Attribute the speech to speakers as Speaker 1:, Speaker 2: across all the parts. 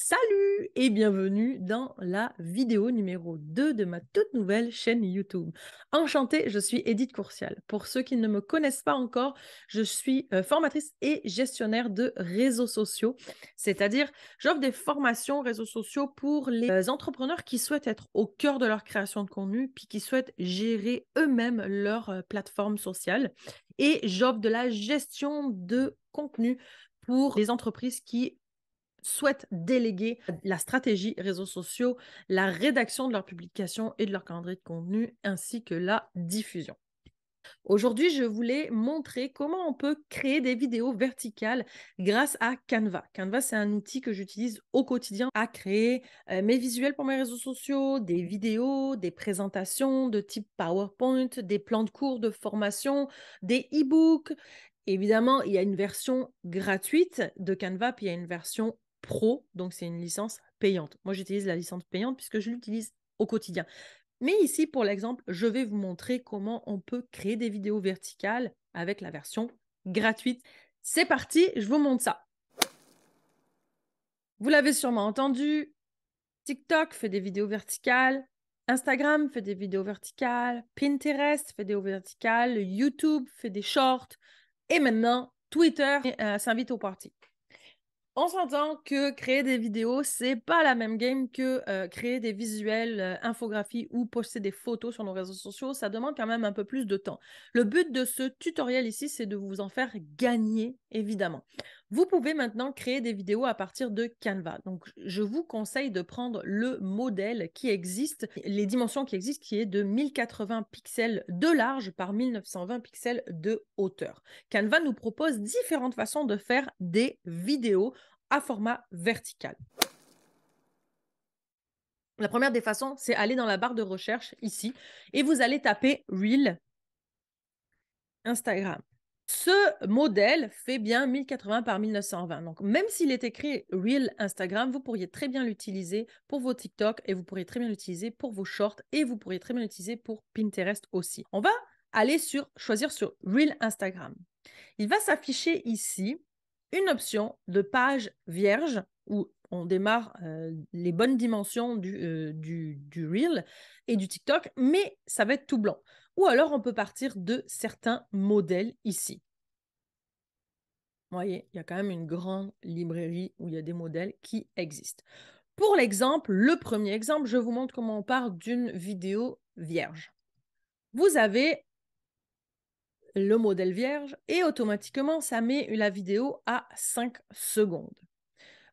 Speaker 1: Salut et bienvenue dans la vidéo numéro 2 de ma toute nouvelle chaîne YouTube. Enchantée, je suis Edith Courcial. Pour ceux qui ne me connaissent pas encore, je suis formatrice et gestionnaire de réseaux sociaux, c'est-à-dire j'offre des formations réseaux sociaux pour les entrepreneurs qui souhaitent être au cœur de leur création de contenu puis qui souhaitent gérer eux-mêmes leur plateforme sociale. Et j'offre de la gestion de contenu pour les entreprises qui souhaitent déléguer la stratégie réseaux sociaux, la rédaction de leurs publications et de leur calendrier de contenu, ainsi que la diffusion. Aujourd'hui, je voulais montrer comment on peut créer des vidéos verticales grâce à Canva. Canva, c'est un outil que j'utilise au quotidien à créer mes visuels pour mes réseaux sociaux, des vidéos, des présentations de type PowerPoint, des plans de cours de formation, des e-books. Évidemment, il y a une version gratuite de Canva, puis il y a une version pro, donc c'est une licence payante. Moi, j'utilise la licence payante puisque je l'utilise au quotidien. Mais ici, pour l'exemple, je vais vous montrer comment on peut créer des vidéos verticales avec la version gratuite. C'est parti, je vous montre ça. Vous l'avez sûrement entendu, TikTok fait des vidéos verticales, Instagram fait des vidéos verticales, Pinterest fait des vidéos verticales, YouTube fait des shorts et maintenant Twitter s'invite au party. On s'entend que créer des vidéos, c'est pas la même game que créer des visuels, infographies ou poster des photos sur nos réseaux sociaux. Ça demande quand même un peu plus de temps. Le but de ce tutoriel ici, c'est de vous en faire gagner, évidemment. Vous pouvez maintenant créer des vidéos à partir de Canva. Donc, je vous conseille de prendre le modèle qui existe, les dimensions qui existent, qui est de 1080 pixels de large par 1920 pixels de hauteur. Canva nous propose différentes façons de faire des vidéos à format vertical. La première des façons, c'est aller dans la barre de recherche ici et vous allez taper Reel Instagram. Ce modèle fait bien 1080 par 1920. Donc, même s'il est écrit Reel Instagram, vous pourriez très bien l'utiliser pour vos TikTok et vous pourriez très bien l'utiliser pour vos shorts et vous pourriez très bien l'utiliser pour Pinterest aussi. On va aller choisir sur Reel Instagram. Il va s'afficher ici une option de page vierge où on démarre les bonnes dimensions du Reel et du TikTok, mais ça va être tout blanc. Ou alors, on peut partir de certains modèles ici. Vous voyez, il y a quand même une grande librairie où il y a des modèles qui existent. Pour l'exemple, le premier exemple, je vous montre comment on part d'une vidéo vierge. Vous avez le modèle vierge et automatiquement, ça met la vidéo à 5 secondes.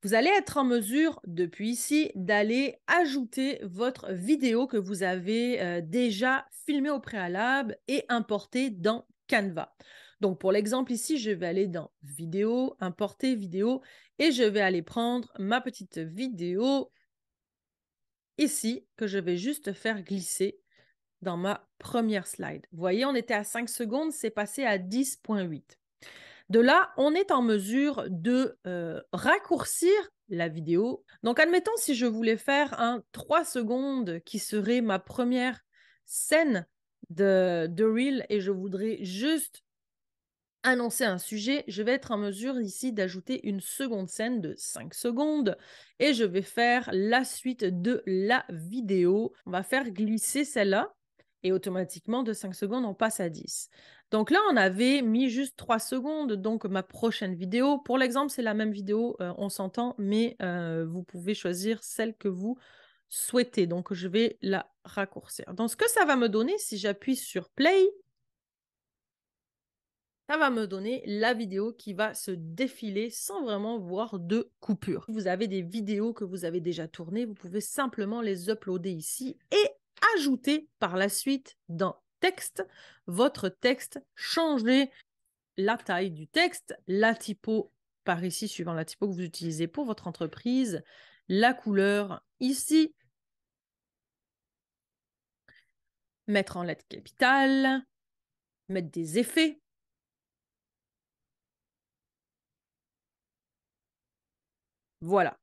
Speaker 1: Vous allez être en mesure, depuis ici, d'aller ajouter votre vidéo que vous avez déjà filmée au préalable et importée dans Canva. Donc, pour l'exemple ici, je vais aller dans Vidéo, Importer vidéo et je vais aller prendre ma petite vidéo ici que je vais juste faire glisser dans ma première slide. Vous voyez, on était à 5 secondes, c'est passé à 10,8. De là, on est en mesure de raccourcir la vidéo. Donc, admettons si je voulais faire un 3 secondes qui serait ma première scène de Reel et je voudrais juste annoncer un sujet, je vais être en mesure ici d'ajouter une seconde scène de 5 secondes et je vais faire la suite de la vidéo. On va faire glisser celle-là et automatiquement de 5 secondes, on passe à 10. Donc là, on avait mis juste 3 secondes, donc ma prochaine vidéo. Pour l'exemple, c'est la même vidéo, on s'entend, mais vous pouvez choisir celle que vous souhaitez. Donc, je vais la raccourcir. Donc, ce que ça va me donner, si j'appuie sur Play, ça va me donner la vidéo qui va se défiler sans vraiment voir de coupure. Si vous avez des vidéos que vous avez déjà tournées, vous pouvez simplement les uploader ici et ajouter par la suite dans texte, votre texte, changer la taille du texte, la typo par ici, suivant la typo que vous utilisez pour votre entreprise, la couleur ici, mettre en lettres capitales, mettre des effets. Voilà.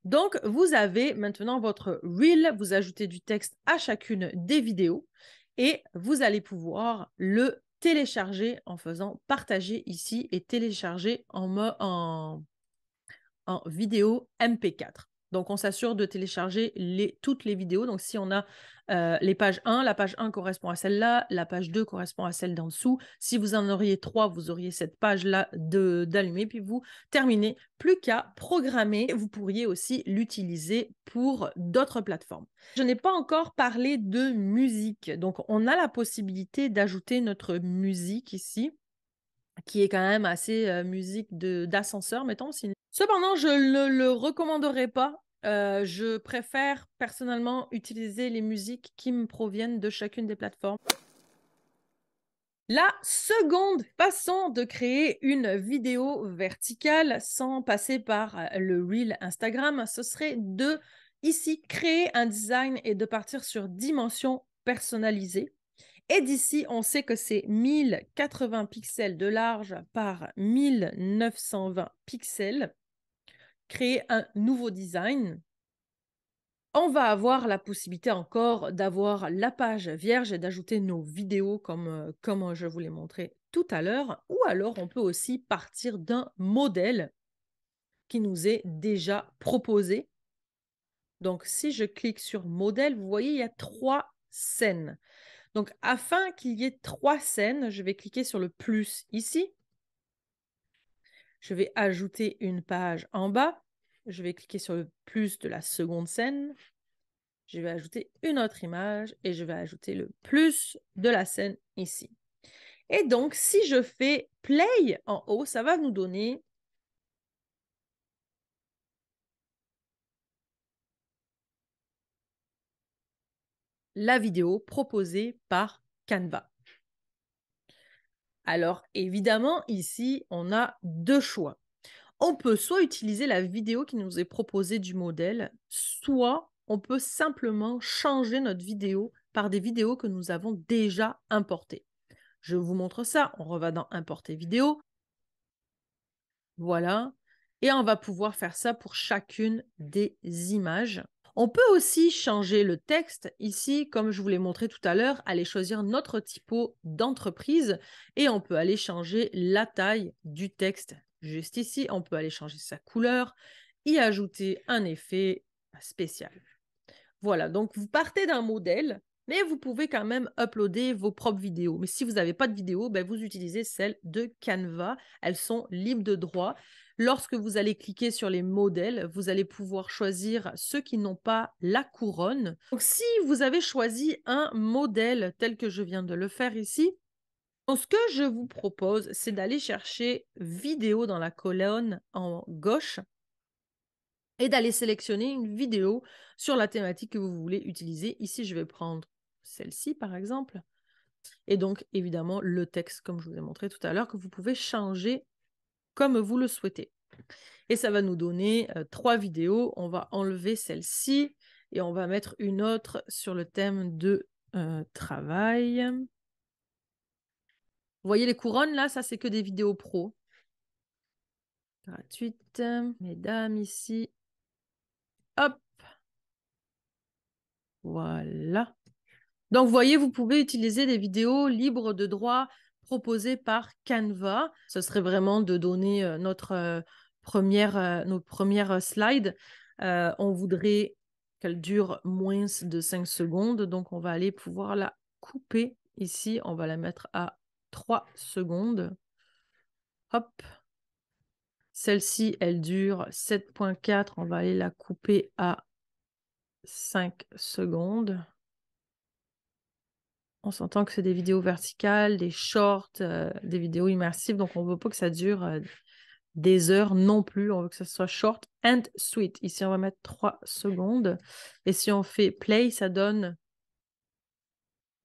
Speaker 1: Donc, vous avez maintenant votre Reel, vous ajoutez du texte à chacune des vidéos et vous allez pouvoir le télécharger en faisant partager ici et télécharger en vidéo MP4. Donc, on s'assure de télécharger toutes les vidéos. Donc, si on a les pages 1, la page 1 correspond à celle-là, la page 2 correspond à celle d'en dessous. Si vous en auriez 3, vous auriez cette page-là d'allumer, puis vous terminez. Plus qu'à programmer. Vous pourriez aussi l'utiliser pour d'autres plateformes. Je n'ai pas encore parlé de musique. Donc, on a la possibilité d'ajouter notre musique ici, qui est quand même assez musique d'ascenseur, mettons. Cependant, je ne le recommanderais pas. Je préfère personnellement utiliser les musiques qui me proviennent de chacune des plateformes. La seconde façon de créer une vidéo verticale sans passer par le Reel Instagram, ce serait de, ici, créer un design et de partir sur dimension personnalisée. Et d'ici, on sait que c'est 1080 pixels de large par 1920 pixels. Créer un nouveau design. On va avoir la possibilité encore d'avoir la page vierge et d'ajouter nos vidéos comme je vous l'ai montré tout à l'heure. Ou alors, on peut aussi partir d'un modèle qui nous est déjà proposé. Donc, si je clique sur modèle, vous voyez, il y a 3 scènes. Donc, afin qu'il y ait 3 scènes, je vais cliquer sur le plus ici. Je vais ajouter une page en bas. Je vais cliquer sur le plus de la seconde scène. Je vais ajouter une autre image et je vais ajouter le plus de la scène ici. Et donc, si je fais play en haut, ça va nous donner la vidéo proposée par Canva. Alors, évidemment, ici, on a 2 choix. On peut soit utiliser la vidéo qui nous est proposée du modèle, soit on peut simplement changer notre vidéo par des vidéos que nous avons déjà importées. Je vous montre ça. On revient dans Importer vidéo. Voilà. Et on va pouvoir faire ça pour chacune des images. On peut aussi changer le texte. Ici, comme je vous l'ai montré tout à l'heure, aller choisir notre typo d'entreprise et on peut aller changer la taille du texte. Juste ici, on peut aller changer sa couleur, y ajouter un effet spécial. Voilà, donc vous partez d'un modèle, mais vous pouvez quand même uploader vos propres vidéos. Mais si vous n'avez pas de vidéo, ben vous utilisez celles de Canva. Elles sont libres de droit. Lorsque vous allez cliquer sur les modèles, vous allez pouvoir choisir ceux qui n'ont pas la couronne. Donc, si vous avez choisi un modèle tel que je viens de le faire ici, donc, ce que je vous propose, c'est d'aller chercher vidéo dans la colonne en gauche et d'aller sélectionner une vidéo sur la thématique que vous voulez utiliser. Ici, je vais prendre celle-ci, par exemple. Et donc, évidemment, le texte, comme je vous ai montré tout à l'heure, que vous pouvez changer comme vous le souhaitez. Et ça va nous donner 3 vidéos. On va enlever celle-ci et on va mettre une autre sur le thème de travail. Vous voyez les couronnes, là, ça, c'est que des vidéos pro. Gratuite. Mesdames, ici. Hop. Voilà. Donc, vous voyez, vous pouvez utiliser des vidéos libres de droit proposées par Canva. Ce serait vraiment de donner notre première slide. On voudrait qu'elle dure moins de 5 secondes. Donc, on va aller pouvoir la couper ici. On va la mettre à 3 secondes. Hop. Celle-ci, elle dure 7,4. On va aller la couper à 5 secondes. On s'entend que c'est des vidéos verticales, des shorts, des vidéos immersives. Donc, on ne veut pas que ça dure des heures non plus. On veut que ça soit short and sweet. Ici, on va mettre 3 secondes. Et si on fait play, ça donne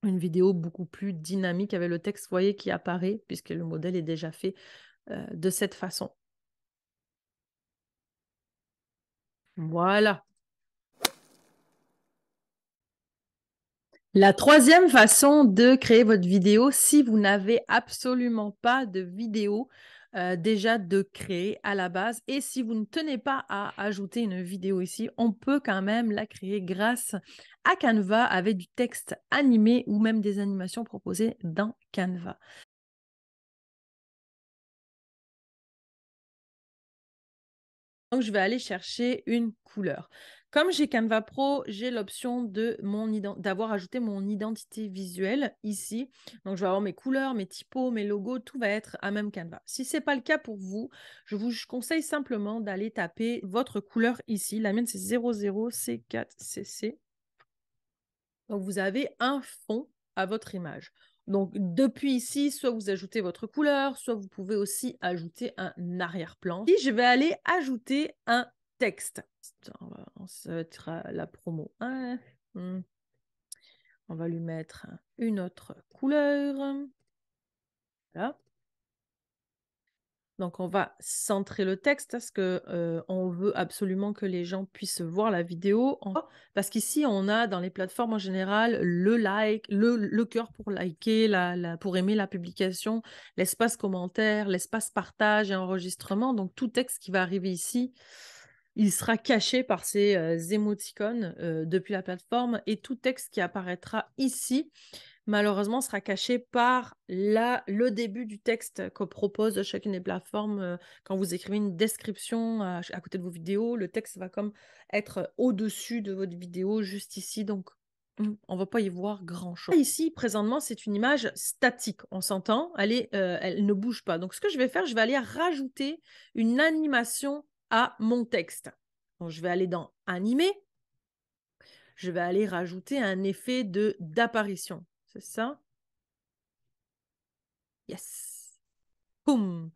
Speaker 1: une vidéo beaucoup plus dynamique avec le texte, vous voyez, qui apparaît, puisque le modèle est déjà fait de cette façon. Voilà. La troisième façon de créer votre vidéo, si vous n'avez absolument pas de vidéo déjà de créer à la base et si vous ne tenez pas à ajouter une vidéo ici, on peut quand même la créer grâce à Canva avec du texte animé ou même des animations proposées dans Canva. Donc, je vais aller chercher une couleur. Comme j'ai Canva Pro, j'ai l'option d'avoir ajouté mon identité visuelle ici. Donc, je vais avoir mes couleurs, mes typos, mes logos, tout va être à même Canva. Si ce n'est pas le cas pour vous, je vous conseille simplement d'aller taper votre couleur ici. La mienne, c'est 00C4CC. Donc, vous avez un fond à votre image. Donc, depuis ici, soit vous ajoutez votre couleur, soit vous pouvez aussi ajouter un arrière-plan. Ici, je vais aller ajouter un texte. Ça va être la promo 1. On va lui mettre une autre couleur. Voilà. Donc, on va centrer le texte parce que on veut absolument que les gens puissent voir la vidéo. Parce qu'ici, on a dans les plateformes en général le like, le cœur pour liker, pour aimer la publication, l'espace commentaire, l'espace partage et enregistrement. Donc, tout texte qui va arriver ici, il sera caché par ces émoticônes depuis la plateforme et tout texte qui apparaîtra ici malheureusement, sera caché par le début du texte que propose chacune des plateformes. Quand vous écrivez une description à côté de vos vidéos, le texte va comme être au-dessus de votre vidéo, juste ici. Donc, on ne va pas y voir grand-chose. Ici, présentement, c'est une image statique. On s'entend, elle ne bouge pas. Donc, ce que je vais faire, je vais aller rajouter une animation à mon texte. Donc, je vais aller dans Animer. Je vais aller rajouter un effet d'apparition. C'est ça? Yes. Boum.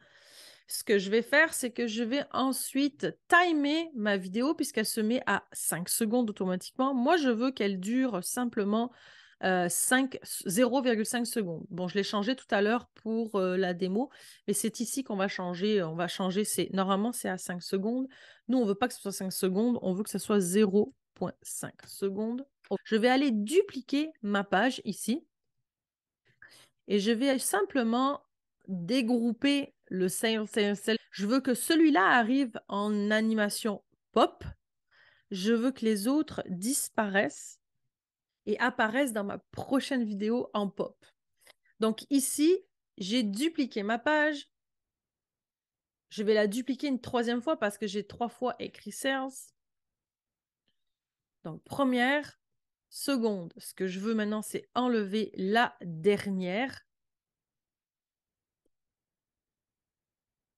Speaker 1: Ce que je vais faire, c'est que je vais ensuite timer ma vidéo puisqu'elle se met à 5 secondes automatiquement. Moi, je veux qu'elle dure simplement 0,5 secondes. Bon, je l'ai changé tout à l'heure pour la démo, mais c'est ici qu'on va changer. On va changer, normalement, c'est à 5 secondes. Nous, on ne veut pas que ce soit 5 secondes, on veut que ce soit 0,5 secondes. Je vais aller dupliquer ma page ici. Et je vais simplement dégrouper le sale. Je veux que celui-là arrive en animation pop. Je veux que les autres disparaissent et apparaissent dans ma prochaine vidéo en pop. Donc ici, j'ai dupliqué ma page. Je vais la dupliquer une troisième fois parce que j'ai 3 fois écrit sales. Donc première, seconde. Ce que je veux maintenant, c'est enlever la dernière.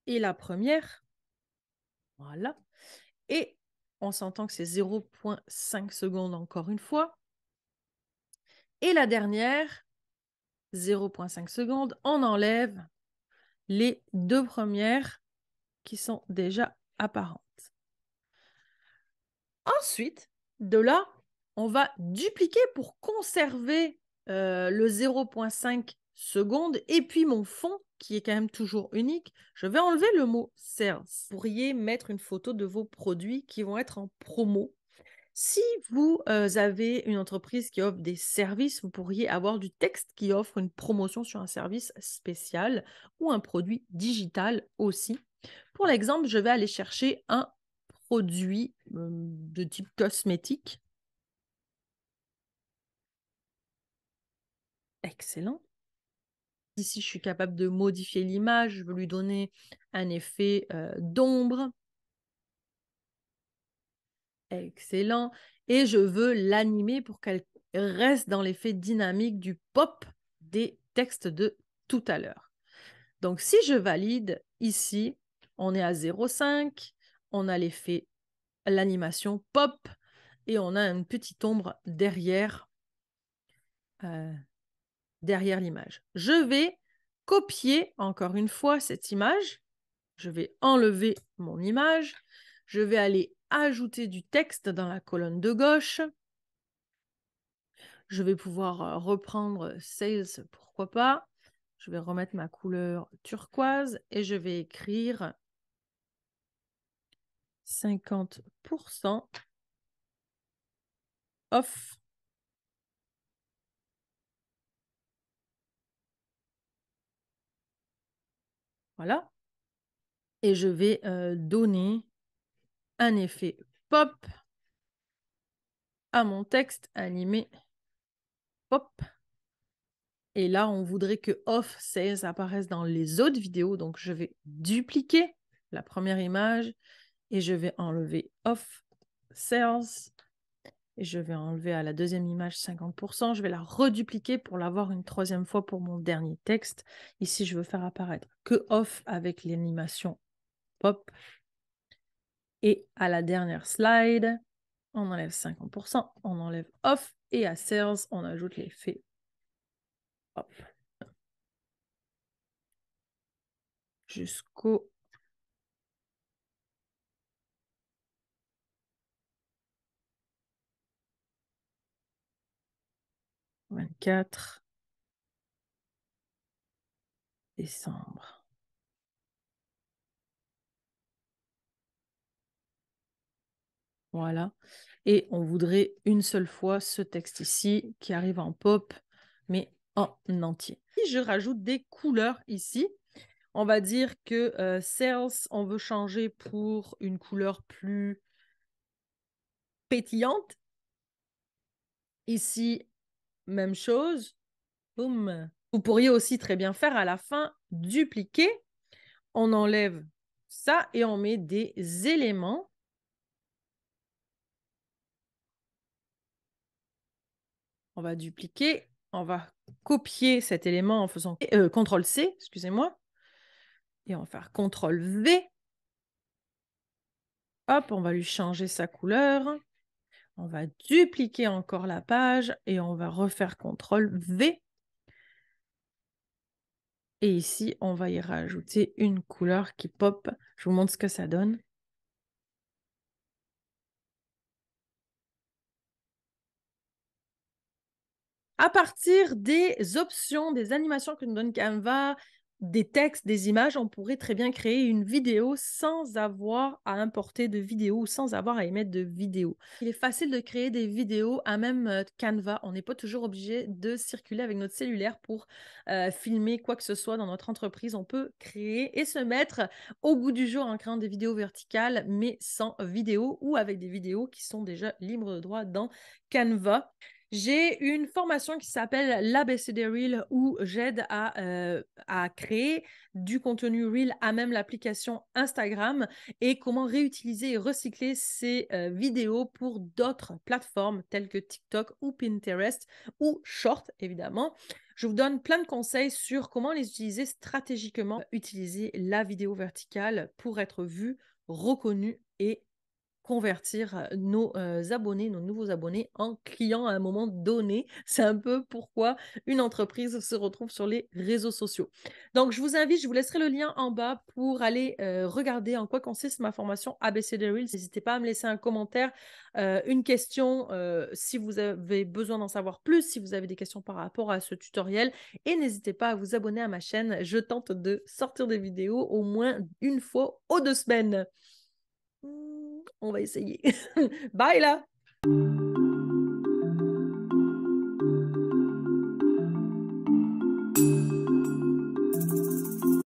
Speaker 1: Et la première. Voilà. Et on s'entend que c'est 0,5 secondes encore une fois. Et la dernière, 0,5 secondes, on enlève les 2 premières qui sont déjà apparentes. Ensuite, de là, on va dupliquer pour conserver le 0,5 secondes et puis mon fond qui est quand même toujours unique. Je vais enlever le mot sales. Vous pourriez mettre une photo de vos produits qui vont être en promo. Si vous avez une entreprise qui offre des services, vous pourriez avoir du texte qui offre une promotion sur un service spécial ou un produit digital aussi. Pour l'exemple, je vais aller chercher un produit de type cosmétique. Excellent. Ici, je suis capable de modifier l'image. Je veux lui donner un effet d'ombre. Excellent. Et je veux l'animer pour qu'elle reste dans l'effet dynamique du pop des textes de tout à l'heure. Donc, si je valide ici, on est à 0,5, on a l'effet, l'animation pop, et on a une petite ombre derrière, derrière l'image. Je vais copier encore une fois cette image. Je vais enlever mon image. Je vais aller ajouter du texte dans la colonne de gauche. Je vais pouvoir reprendre Sales, pourquoi pas. Je vais remettre ma couleur turquoise et je vais écrire 50% off. Voilà. Et je vais donner un effet pop à mon texte animé pop. Et là, on voudrait que off sales apparaisse dans les autres vidéos. Donc, je vais dupliquer la première image Et je vais enlever off sales. Et je vais enlever à la deuxième image 50%. Je vais la redupliquer pour l'avoir une troisième fois pour mon dernier texte. Ici, je veux faire apparaître que off avec l'animation pop. Et à la dernière slide, on enlève 50%, on enlève off. Et à sales, on ajoute l'effet pop. Jusqu'au 24 décembre. Voilà. Et on voudrait une seule fois ce texte ici qui arrive en pop, mais en entier. Si je rajoute des couleurs ici, on va dire que sales, on veut changer pour une couleur plus pétillante. Ici, même chose. Boum. Vous pourriez aussi très bien faire à la fin dupliquer. On enlève ça et on met des éléments. On va dupliquer. On va copier cet élément en faisant CTRL-C, excusez-moi. Et on va faire CTRL-V. Hop, on va lui changer sa couleur. On va dupliquer encore la page et on va refaire CTRL-V. Et ici, on va y rajouter une couleur qui pop. Je vous montre ce que ça donne. À partir des options, des animations que nous donne Canva, des textes, des images, on pourrait très bien créer une vidéo sans avoir à importer de vidéo ou sans avoir à émettre de vidéo. Il est facile de créer des vidéos à même Canva. On n'est pas toujours obligé de circuler avec notre cellulaire pour filmer quoi que ce soit dans notre entreprise. On peut créer et se mettre au goût du jour en créant des vidéos verticales, mais sans vidéo ou avec des vidéos qui sont déjà libres de droit dans Canva. J'ai une formation qui s'appelle l'ABC des Reels où j'aide à créer du contenu Reel à même l'application Instagram et comment réutiliser et recycler ces vidéos pour d'autres plateformes telles que TikTok ou Pinterest ou Short, évidemment. Je vous donne plein de conseils sur comment les utiliser stratégiquement, utiliser la vidéo verticale pour être vue, reconnue et convertir nos abonnés, nos nouveaux abonnés en clients à un moment donné. C'est un peu pourquoi une entreprise se retrouve sur les réseaux sociaux. Donc, je vous invite, je vous laisserai le lien en bas pour aller regarder en quoi consiste ma formation ABC des Reels. N'hésitez pas à me laisser un commentaire, une question si vous avez besoin d'en savoir plus, si vous avez des questions par rapport à ce tutoriel. Et n'hésitez pas à vous abonner à ma chaîne. Je tente de sortir des vidéos au moins une fois aux 2 semaines. On va essayer. Bye là!